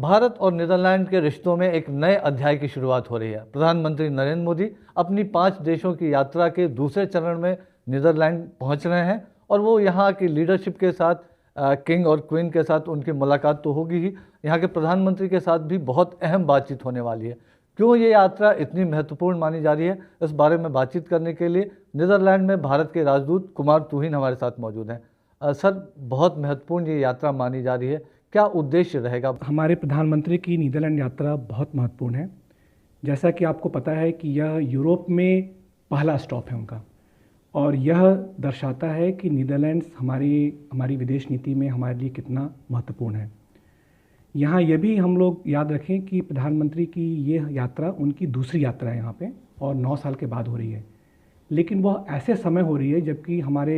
भारत और नीदरलैंड के रिश्तों में एक नए अध्याय की शुरुआत हो रही है। प्रधानमंत्री नरेंद्र मोदी अपनी 5 देशों की यात्रा के दूसरे चरण में नीदरलैंड पहुंच रहे हैं और वो यहाँ की लीडरशिप के साथ किंग और क्वीन के साथ उनकी मुलाकात तो होगी ही, यहाँ के प्रधानमंत्री के साथ भी बहुत अहम बातचीत होने वाली है। क्यों ये यात्रा इतनी महत्वपूर्ण मानी जा रही है, इस बारे में बातचीत करने के लिए नीदरलैंड में भारत के राजदूत कुमार तुहिन हमारे साथ मौजूद हैं। सर, बहुत महत्वपूर्ण ये यात्रा मानी जा रही है, क्या उद्देश्य रहेगा? हमारे प्रधानमंत्री की नीदरलैंड यात्रा बहुत महत्वपूर्ण है। जैसा कि आपको पता है कि यह यूरोप में पहला स्टॉप है उनका, और यह दर्शाता है कि नीदरलैंड्स हमारी विदेश नीति में हमारे लिए कितना महत्वपूर्ण है। यहाँ यह भी हम लोग याद रखें कि प्रधानमंत्री की ये यात्रा उनकी दूसरी यात्रा है यहाँ पे, और 9 साल के बाद हो रही है। लेकिन वह ऐसे समय हो रही है जबकि हमारे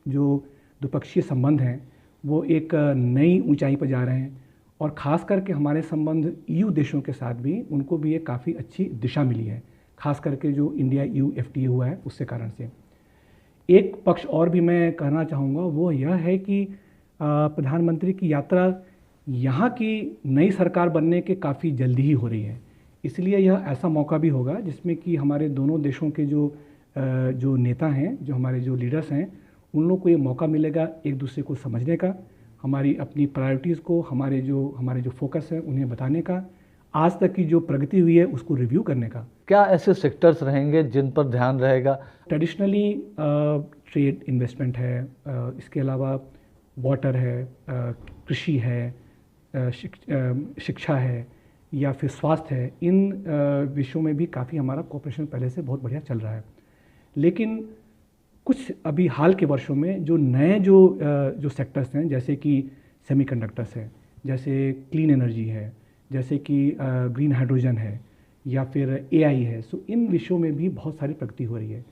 जो द्विपक्षीय संबंध हैं वो एक नई ऊंचाई पर जा रहे हैं, और ख़ास करके हमारे संबंध ईयू देशों के साथ भी उनको भी एक काफ़ी अच्छी दिशा मिली है, ख़ास करके जो इंडिया ईयू FTA हुआ है उससे कारण से। एक पक्ष और भी मैं कहना चाहूँगा, वो यह है कि प्रधानमंत्री की यात्रा यहाँ की नई सरकार बनने के काफ़ी जल्दी ही हो रही है, इसलिए यह ऐसा मौका भी होगा जिसमें कि हमारे दोनों देशों के जो नेता हैं, जो हमारे जो लीडर्स हैं, उन लोगों को ये मौका मिलेगा एक दूसरे को समझने का, हमारी अपनी प्रायोरिटीज़ को, हमारे जो फोकस है उन्हें बताने का, आज तक की जो प्रगति हुई है उसको रिव्यू करने का। क्या ऐसे सेक्टर्स रहेंगे जिन पर ध्यान रहेगा? ट्रेडिशनली ट्रेड, इन्वेस्टमेंट है, इसके अलावा वाटर है, कृषि है, शिक्षा है या फिर स्वास्थ्य है। इन विषयों में भी काफ़ी हमारा कोऑपरेशन पहले से बहुत बढ़िया चल रहा है। लेकिन कुछ अभी हाल के वर्षों में जो नए जो सेक्टर्स हैं, जैसे कि सेमीकंडक्टर्स है, जैसे क्लीन एनर्जी है, जैसे कि ग्रीन हाइड्रोजन है, या फिर AI है, सो इन विषयों में भी बहुत सारी प्रगति हो रही है।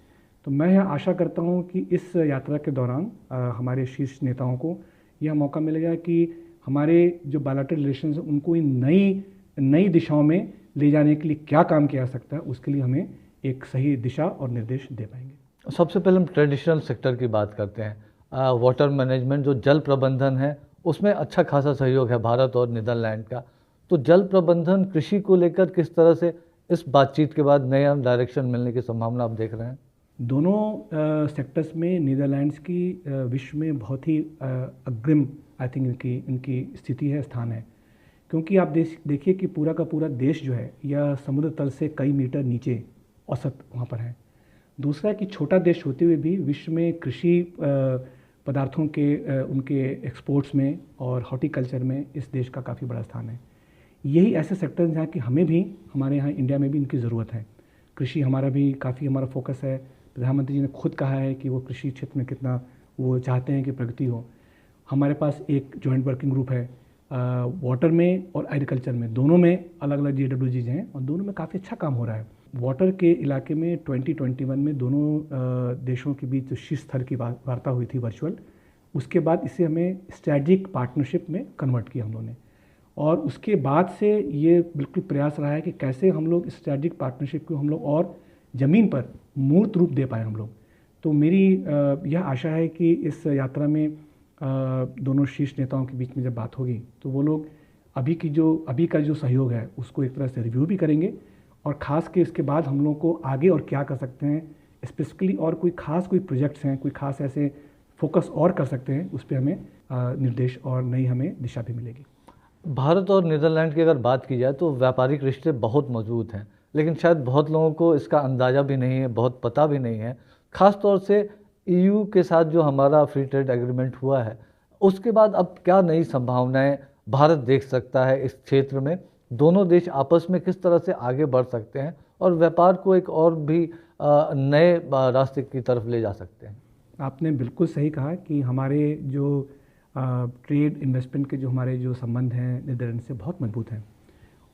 तो मैं यह आशा करता हूँ कि इस यात्रा के दौरान हमारे शीर्ष नेताओं को यह मौका मिलेगा कि हमारे जो बायलैटरल रिलेशंस हैं उनको इन नई दिशाओं में ले जाने के लिए क्या काम किया जा सकता है, उसके लिए हमें एक सही दिशा और निर्देश दे पाएंगे। सबसे पहले हम ट्रेडिशनल सेक्टर की बात करते हैं। वाटर मैनेजमेंट, जो जल प्रबंधन है, उसमें अच्छा खासा सहयोग है भारत और नीदरलैंड का। तो जल प्रबंधन, कृषि को लेकर किस तरह से इस बातचीत के बाद नया डायरेक्शन मिलने की संभावना आप देख रहे हैं? दोनों सेक्टर्स में नीदरलैंड्स की विश्व में बहुत ही अग्रिम आई थिंक इनकी स्थिति है, स्थान है। क्योंकि आप देखिए कि पूरा का पूरा देश जो है यह समुद्र तल से कई मीटर नीचे औसत वहाँ पर है। दूसरा कि छोटा देश होते हुए भी विश्व में कृषि पदार्थों के उनके एक्सपोर्ट्स में और हॉर्टिकल्चर में इस देश का काफ़ी बड़ा स्थान है। यही ऐसे सेक्टर्स जहाँ कि हमें भी, हमारे यहाँ इंडिया में भी इनकी ज़रूरत है। कृषि हमारा भी काफ़ी हमारा फोकस है। प्रधानमंत्री जी ने खुद कहा है कि वो कृषि क्षेत्र में कितना वो चाहते हैं कि प्रगति हो। हमारे पास एक जॉइंट वर्किंग ग्रुप है वाटर में और एग्रीकल्चर में, दोनों में अलग अलग JWGs हैं और दोनों में काफ़ी अच्छा काम हो रहा है। वाटर के इलाके में 2021 में दोनों देशों के बीच जो शीर्ष स्तर की वार्ता हुई थी वर्चुअल, उसके बाद इसे हमें स्ट्रैटेजिक पार्टनरशिप में कन्वर्ट किया हम लोगों ने, और उसके बाद से ये बिल्कुल प्रयास रहा है कि कैसे हम लोग स्ट्रैटेजिक पार्टनरशिप को हम लोग और ज़मीन पर मूर्त रूप दे पाए हम लोग। तो मेरी यह आशा है कि इस यात्रा में दोनों शीर्ष नेताओं के बीच में जब बात होगी तो वो लोग अभी का जो सहयोग है उसको एक तरह से रिव्यू भी करेंगे, और ख़ास के इसके बाद हम लोग को आगे और क्या कर सकते हैं स्पेसिफिकली, और कोई प्रोजेक्ट्स हैं, कोई खास ऐसे फोकस और कर सकते हैं, उस पर हमें निर्देश और नई हमें दिशा भी मिलेगी। भारत और नीदरलैंड की अगर बात की जाए तो व्यापारिक रिश्ते बहुत मजबूत हैं, लेकिन शायद बहुत लोगों को इसका अंदाज़ा भी नहीं है, बहुत पता भी नहीं है। ख़ास तौर से EU के साथ जो हमारा फ्री ट्रेड एग्रीमेंट हुआ है, उसके बाद अब क्या नई संभावनाएं भारत देख सकता है इस क्षेत्र में? दोनों देश आपस में किस तरह से आगे बढ़ सकते हैं और व्यापार को एक और भी नए रास्ते की तरफ ले जा सकते हैं? आपने बिल्कुल सही कहा कि हमारे जो ट्रेड इन्वेस्टमेंट के जो हमारे जो संबंध हैं नीदरलैंड से बहुत मजबूत हैं,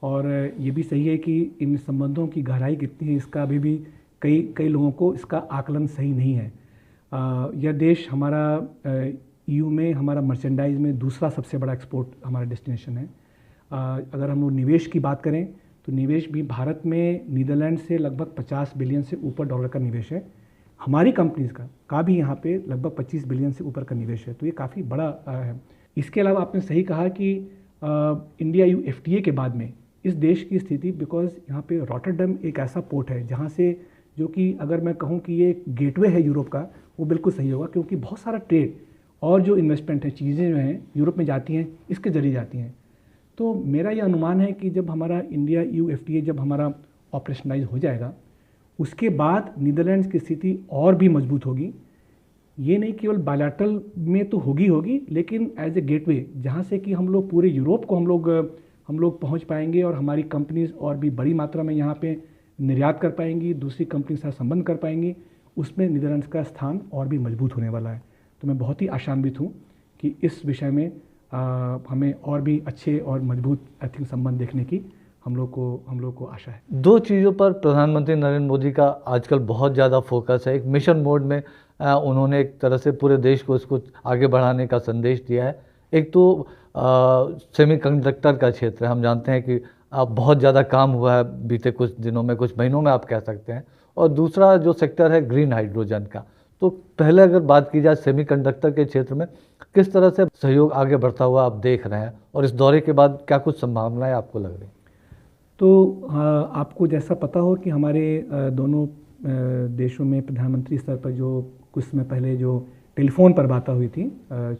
और ये भी सही है कि इन संबंधों की गहराई कितनी है इसका अभी भी कई लोगों को इसका आकलन सही नहीं है। यह देश हमारा EU में हमारा मर्चेंडाइज में दूसरा सबसे बड़ा एक्सपोर्ट हमारा डेस्टिनेशन है। अगर हम लोग निवेश की बात करें तो निवेश भी भारत में नीदरलैंड से लगभग 50 बिलियन से ऊपर डॉलर का निवेश है। हमारी कंपनीज़ का भी यहाँ पे लगभग 25 बिलियन से ऊपर का निवेश है, तो ये काफ़ी बड़ा है। इसके अलावा आपने सही कहा कि इंडिया यू FTA के बाद में इस देश की स्थिति, बिकॉज यहाँ पे रॉटरडम एक ऐसा पोर्ट है जहाँ से, जो कि अगर मैं कहूँ कि ये गेटवे है यूरोप का, वो बिल्कुल सही होगा, क्योंकि बहुत सारा ट्रेड और जो इन्वेस्टमेंट है, चीज़ें जो हैं यूरोप में जाती हैं, इसके जरिए जाती हैं। तो मेरा ये अनुमान है कि जब हमारा इंडिया यू FTA जब हमारा ऑपरेशनलाइज हो जाएगा, उसके बाद नीदरलैंड्स की स्थिति और भी मजबूत होगी। ये नहीं केवल बायलैटरल में तो होगी, लेकिन एज ए गेटवे, जहाँ से कि हम लोग पूरे यूरोप को हम लोग पहुँच पाएंगे और हमारी कंपनीज और भी बड़ी मात्रा में यहाँ पे निर्यात कर पाएंगी, दूसरी कंपनी के साथ संबंध कर पाएंगी, उसमें नीदरलैंड्स का स्थान और भी मजबूत होने वाला है। तो मैं बहुत ही आशान्वित हूँ कि इस विषय में हमें और भी अच्छे और मजबूत आई थिंक संबंध देखने की हम लोग को आशा है। दो चीज़ों पर प्रधानमंत्री नरेंद्र मोदी का आजकल बहुत ज़्यादा फोकस है। एक मिशन मोड में उन्होंने एक तरह से पूरे देश को इसको आगे बढ़ाने का संदेश दिया है। एक तो सेमीकंडक्टर का क्षेत्र है, हम जानते हैं कि बहुत ज़्यादा काम हुआ है बीते कुछ दिनों में, कुछ महीनों में आप कह सकते हैं। और दूसरा जो सेक्टर है ग्रीन हाइड्रोजन का। तो पहले अगर बात की जाए सेमीकंडक्टर के क्षेत्र में किस तरह से सहयोग आगे बढ़ता हुआ आप देख रहे हैं, और इस दौरे के बाद क्या कुछ संभावनाएं आपको लग रही हैं? तो आपको जैसा पता हो कि हमारे दोनों देशों में प्रधानमंत्री स्तर पर जो कुछ समय पहले जो टेलीफोन पर बातें हुई थी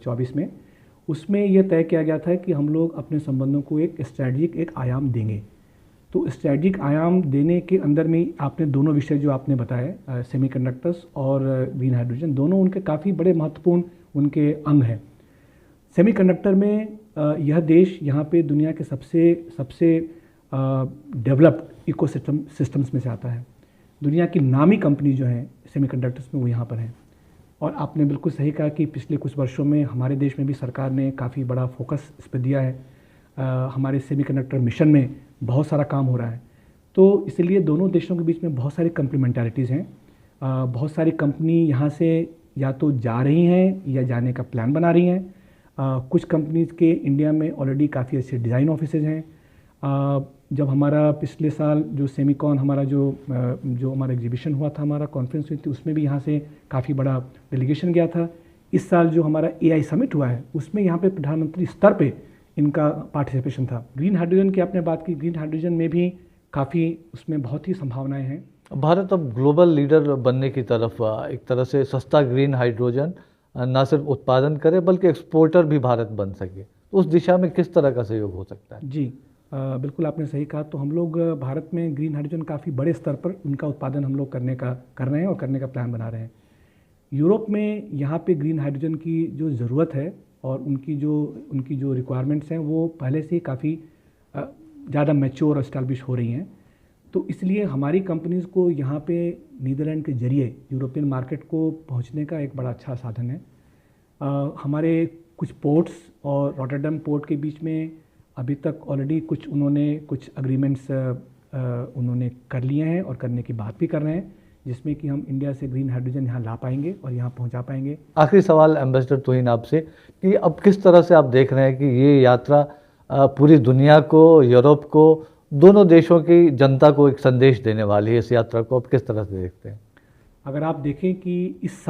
24 में, उसमें यह तय किया गया था कि हम लोग अपने संबंधों को एक स्ट्रैटेजिक एक आयाम देंगे। तो स्ट्रैटेजिक आयाम देने के अंदर में आपने दोनों विषय जो आपने बताए, सेमीकंडक्टर्स और ग्रीन हाइड्रोजन, दोनों उनके काफ़ी बड़े महत्वपूर्ण उनके अंग हैं। सेमीकंडक्टर में यह देश यहाँ पे दुनिया के सबसे डेवलप्ड सिस्टम्स में से आता है। दुनिया की नामी कंपनी जो हैं सेमीकंडक्टर्स में, वो यहाँ पर हैं। और आपने बिल्कुल सही कहा कि पिछले कुछ वर्षों में हमारे देश में भी सरकार ने काफ़ी बड़ा फोकस इस पर दिया है। हमारे सेमीकंडक्टर मिशन में बहुत सारा काम हो रहा है। तो इसलिए दोनों देशों के बीच में बहुत सारी कम्प्लीमेंटरिटीज़ हैं। बहुत सारी कंपनी यहाँ से या तो जा रही हैं या जाने का प्लान बना रही हैं। कुछ कंपनीज़ के इंडिया में ऑलरेडी काफ़ी अच्छे डिज़ाइन ऑफिसेज हैं। जब हमारा पिछले साल जो सेमिकॉन हमारा जो हमारा एग्जीबिशन हुआ था, हमारा कॉन्फ्रेंस हुई थी, उसमें भी यहाँ से काफ़ी बड़ा डेलीगेशन गया था। इस साल जो हमारा AI समिट हुआ है, उसमें यहाँ पे प्रधानमंत्री स्तर पे इनका पार्टिसिपेशन था। ग्रीन हाइड्रोजन की आपने बात की, ग्रीन हाइड्रोजन में भी काफ़ी उसमें बहुत ही संभावनाएं हैं। भारत अब ग्लोबल लीडर बनने की तरफ एक तरह से सस्ता ग्रीन हाइड्रोजन न सिर्फ उत्पादन करे बल्कि एक्सपोर्टर भी भारत बन सके, तो उस दिशा में किस तरह का सहयोग हो सकता है? जी बिल्कुल आपने सही कहा। तो हम लोग भारत में ग्रीन हाइड्रोजन काफ़ी बड़े स्तर पर उनका उत्पादन हम लोग कर रहे हैं और करने का प्लान बना रहे हैं। यूरोप में यहाँ पे ग्रीन हाइड्रोजन की जो ज़रूरत है और उनकी जो रिक्वायरमेंट्स हैं, वो पहले से ही काफ़ी ज़्यादा मैच्योर और इस्टेब्लिश हो रही हैं। तो इसलिए हमारी कंपनीज़ को यहाँ पे नीदरलैंड के जरिए यूरोपियन मार्केट को पहुँचने का एक बड़ा अच्छा साधन है। हमारे कुछ पोर्ट्स और रॉटरडम पोर्ट के बीच में अभी तक ऑलरेडी कुछ अग्रीमेंट्स उन्होंने कर लिए हैं और करने की बात भी कर रहे हैं, जिसमें कि हम इंडिया से ग्रीन हाइड्रोजन यहाँ ला पाएंगे और यहाँ पहुँचा पाएंगे। आखिरी सवाल एम्बेसडर तोहिन आपसे कि अब किस तरह से आप देख रहे हैं कि ये यात्रा पूरी दुनिया को, यूरोप को, दोनों देशों की जनता को एक संदेश देने वाली है? इस यात्रा को आप किस तरह से देखते हैं? अगर आप देखें कि इस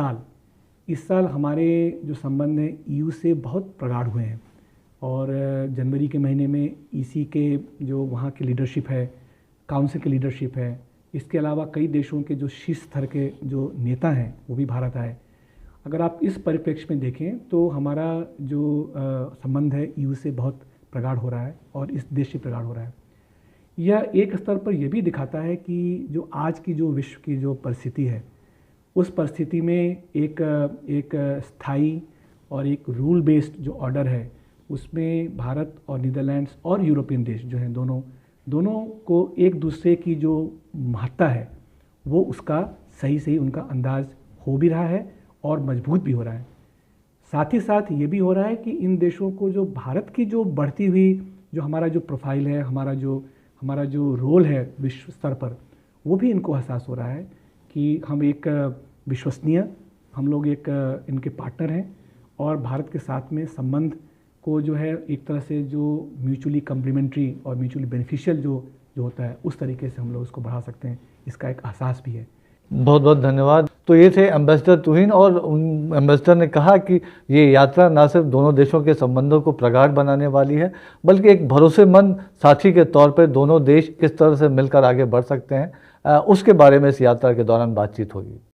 साल हमारे जो संबंध हैं EU से बहुत प्रगाढ़ हुए हैं। और जनवरी के महीने में EC के जो वहाँ की लीडरशिप है, काउंसिल की लीडरशिप है, इसके अलावा कई देशों के जो शीर्ष स्तर के जो नेता हैं वो भी भारत आए। अगर आप इस परिप्रेक्ष्य में देखें तो हमारा जो संबंध है EU से बहुत प्रगाढ़ हो रहा है और इस देश से प्रगाढ़ हो रहा है। यह एक स्तर पर यह भी दिखाता है कि जो आज की जो विश्व की जो परिस्थिति है, उस परिस्थिति में एक स्थायी और एक रूल बेस्ड जो ऑर्डर है, उसमें भारत और नीदरलैंड्स और यूरोपियन देश जो हैं दोनों को एक दूसरे की जो महत्ता है वो उसका सही उनका अंदाज हो भी रहा है और मजबूत भी हो रहा है। साथ ही साथ ये भी हो रहा है कि इन देशों को जो भारत की जो बढ़ती हुई जो हमारा जो प्रोफाइल है, हमारा जो रोल है विश्व स्तर पर, वो भी इनको एहसास हो रहा है कि हम एक विश्वसनीय, हम लोग एक इनके पार्टनर हैं और भारत के साथ में संबंध को जो है एक तरह से जो म्यूचुअली कम्प्लीमेंट्री और म्यूचुअली बेनिफिशियल जो होता है, उस तरीके से हम लोग उसको बढ़ा सकते हैं, इसका एक एहसास भी है। बहुत बहुत धन्यवाद। तो ये थे एम्बेसडर तुहिन, और एम्बेसडर ने कहा कि ये यात्रा न सिर्फ दोनों देशों के संबंधों को प्रगाढ़ बनाने वाली है, बल्कि एक भरोसेमंद साथी के तौर पर दोनों देश किस तरह से मिलकर आगे बढ़ सकते हैं उसके बारे में इस यात्रा के दौरान बातचीत होगी।